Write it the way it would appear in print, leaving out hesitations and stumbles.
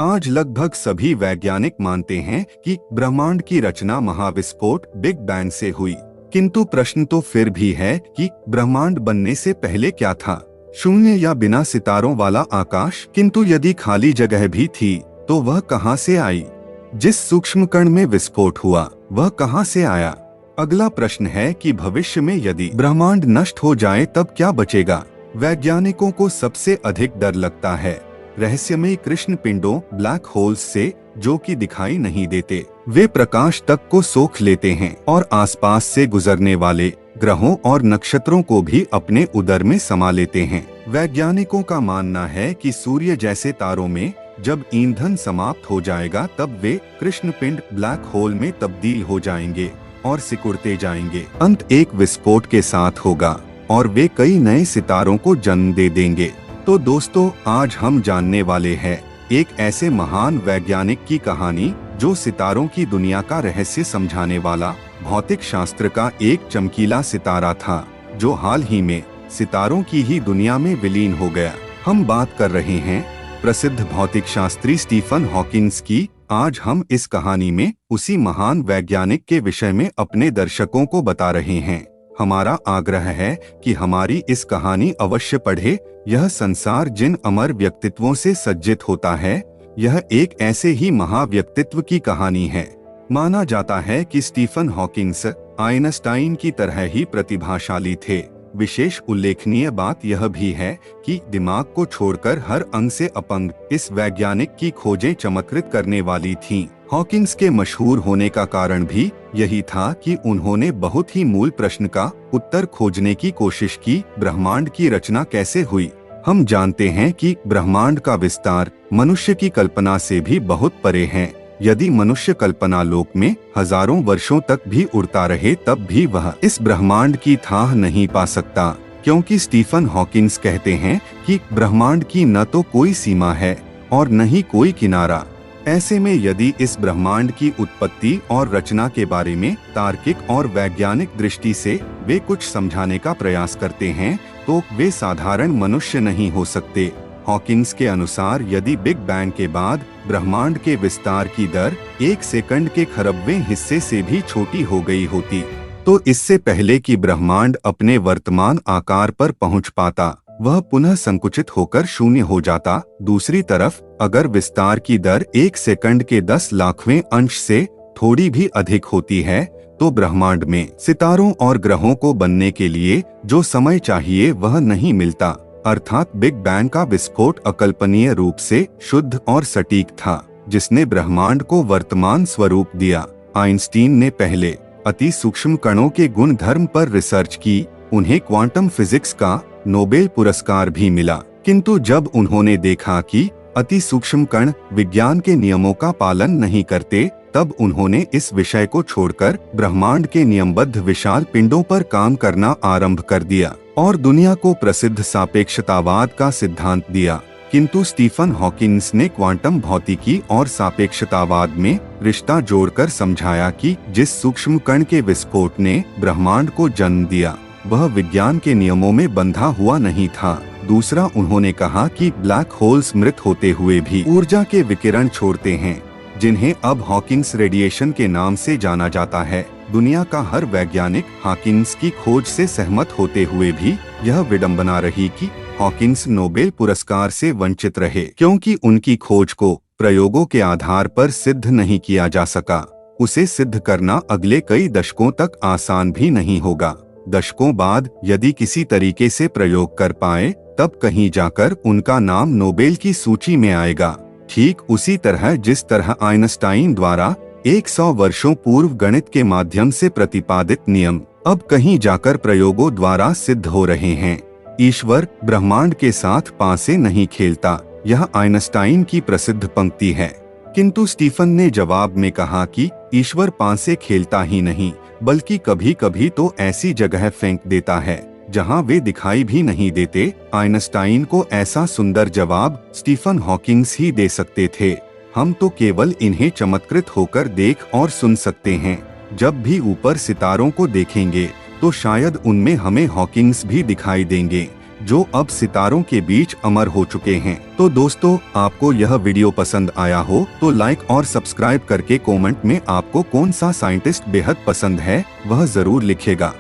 आज लगभग सभी वैज्ञानिक मानते हैं कि ब्रह्मांड की रचना महाविस्फोट बिग बैंग से हुई। किंतु प्रश्न तो फिर भी है कि ब्रह्मांड बनने से पहले क्या था? शून्य या बिना सितारों वाला आकाश? किंतु यदि खाली जगह भी थी तो वह कहां से आई? जिस सूक्ष्म कण में विस्फोट हुआ वह कहां से आया? अगला प्रश्न है कि भविष्य में यदि ब्रह्मांड नष्ट हो जाए तब क्या बचेगा? वैज्ञानिकों को सबसे अधिक डर लगता है रहस्यमयी कृष्ण पिंडों ब्लैक होल्स से, जो कि दिखाई नहीं देते। वे प्रकाश तक को सोख लेते हैं और आसपास से गुजरने वाले ग्रहों और नक्षत्रों को भी अपने उदर में समा लेते हैं। वैज्ञानिकों का मानना है कि सूर्य जैसे तारों में जब ईंधन समाप्त हो जाएगा तब वे कृष्ण पिंड ब्लैक होल में तब्दील हो जाएंगे और सिकुड़ते जाएंगे। अंत एक विस्फोट के साथ होगा और वे कई नए सितारों को जन्म दे देंगे। तो दोस्तों, आज हम जानने वाले हैं एक ऐसे महान वैज्ञानिक की कहानी जो सितारों की दुनिया का रहस्य समझाने वाला भौतिक शास्त्र का एक चमकीला सितारा था, जो हाल ही में सितारों की ही दुनिया में विलीन हो गया। हम बात कर रहे हैं प्रसिद्ध भौतिक शास्त्री स्टीफन हॉकिंस की। आज हम इस कहानी में उसी महान वैज्ञानिक के विषय में अपने दर्शकों को बता रहे हैं। हमारा आग्रह है कि हमारी इस कहानी अवश्य पढ़े। यह संसार जिन अमर व्यक्तित्वों से सज्जित होता है, यह एक ऐसे ही महाव्यक्तित्व की कहानी है। माना जाता है कि स्टीफन हॉकिंस आइंस्टाइन की तरह ही प्रतिभाशाली थे। विशेष उल्लेखनीय बात यह भी है कि दिमाग को छोड़कर हर अंग से अपंग इस वैज्ञानिक की खोजें चमत्कृत करने वाली थीं। हॉकिंस के मशहूर होने का कारण भी यही था कि उन्होंने बहुत ही मूल प्रश्न का उत्तर खोजने की कोशिश की, ब्रह्मांड की रचना कैसे हुई। हम जानते हैं कि ब्रह्मांड का विस्तार मनुष्य की कल्पना से भी बहुत परे है। यदि मनुष्य कल्पना लोक में हजारों वर्षों तक भी उड़ता रहे तब भी वह इस ब्रह्मांड की थाह नहीं पा सकता, क्योंकि स्टीफन हॉकिंस कहते हैं कि ब्रह्मांड की न तो कोई सीमा है और न ही कोई किनारा। ऐसे में यदि इस ब्रह्मांड की उत्पत्ति और रचना के बारे में तार्किक और वैज्ञानिक दृष्टि से वे कुछ समझाने का प्रयास करते हैं तो वे साधारण मनुष्य नहीं हो सकते। हॉकिंस के अनुसार यदि बिग बैंग के बाद ब्रह्मांड के विस्तार की दर 1 सेकंड के खरबवें हिस्से से भी छोटी हो गई होती तो इससे पहले कि ब्रह्मांड अपने वर्तमान आकार पर पहुंच पाता, वह पुनः संकुचित होकर शून्य हो जाता। दूसरी तरफ अगर विस्तार की दर 1 सेकंड के 10 लाखवें अंश से थोड़ी भी अधिक होती है तो ब्रह्मांड में सितारों और ग्रहों को बनने के लिए जो समय चाहिए वह नहीं मिलता। अर्थात बिग बैंग का विस्फोट अकल्पनीय रूप से शुद्ध और सटीक था, जिसने ब्रह्मांड को वर्तमान स्वरूप दिया। आइंस्टीन ने पहले अति सूक्ष्म कणों के गुण धर्म पर रिसर्च की। उन्हें क्वांटम फिजिक्स का नोबेल पुरस्कार भी मिला। किंतु जब उन्होंने देखा कि अति सूक्ष्म कण विज्ञान के नियमों का पालन नहीं करते, तब उन्होंने इस विषय को छोड़कर ब्रह्मांड के नियमबद्ध विशाल पिंडों पर काम करना आरंभ कर दिया और दुनिया को प्रसिद्ध सापेक्षतावाद का सिद्धांत दिया। किंतु स्टीफन हॉकिंस ने क्वांटम भौतिकी और सापेक्षतावाद में रिश्ता जोड़कर समझाया कि जिस सूक्ष्म कण के विस्फोट ने ब्रह्मांड को जन्म दिया वह विज्ञान के नियमों में बंधा हुआ नहीं था। दूसरा, उन्होंने कहा कि ब्लैक होल्स मृत होते हुए भी ऊर्जा के विकिरण छोड़ते हैं, जिन्हें अब हॉकिंस रेडिएशन के नाम से जाना जाता है। दुनिया का हर वैज्ञानिक हॉकिंस की खोज से सहमत होते हुए भी यह विडंबना रही कि हॉकिंस नोबेल पुरस्कार से वंचित रहे, क्योंकि उनकी खोज को प्रयोगों के आधार पर सिद्ध नहीं किया जा सका। उसे सिद्ध करना अगले कई दशकों तक आसान भी नहीं होगा। दशकों बाद यदि किसी तरीके से प्रयोग कर पाए तब कहीं जाकर उनका नाम नोबेल की सूची में आएगा। ठीक उसी तरह जिस तरह आइंस्टाइन द्वारा 100 वर्षों पूर्व गणित के माध्यम से प्रतिपादित नियम अब कहीं जाकर प्रयोगों द्वारा सिद्ध हो रहे हैं। ईश्वर ब्रह्मांड के साथ पासे नहीं खेलता, यह आइंस्टाइन की प्रसिद्ध पंक्ति है। किंतु स्टीफन ने जवाब में कहा कि ईश्वर पासे खेलता ही नहीं, बल्कि कभी कभी तो ऐसी जगह फेंक देता है जहां वे दिखाई भी नहीं देते। आइंस्टाइन को ऐसा सुंदर जवाब स्टीफन हॉकिंस ही दे सकते थे। हम तो केवल इन्हें चमत्कृत होकर देख और सुन सकते हैं। जब भी ऊपर सितारों को देखेंगे तो शायद उनमें हमें हॉकिंस भी दिखाई देंगे, जो अब सितारों के बीच अमर हो चुके हैं। तो दोस्तों, आपको यह वीडियो पसंद आया हो तो लाइक और सब्सक्राइब करके कमेंट में आपको कौन सा साइंटिस्ट बेहद पसंद है वह जरूर लिखिएगा।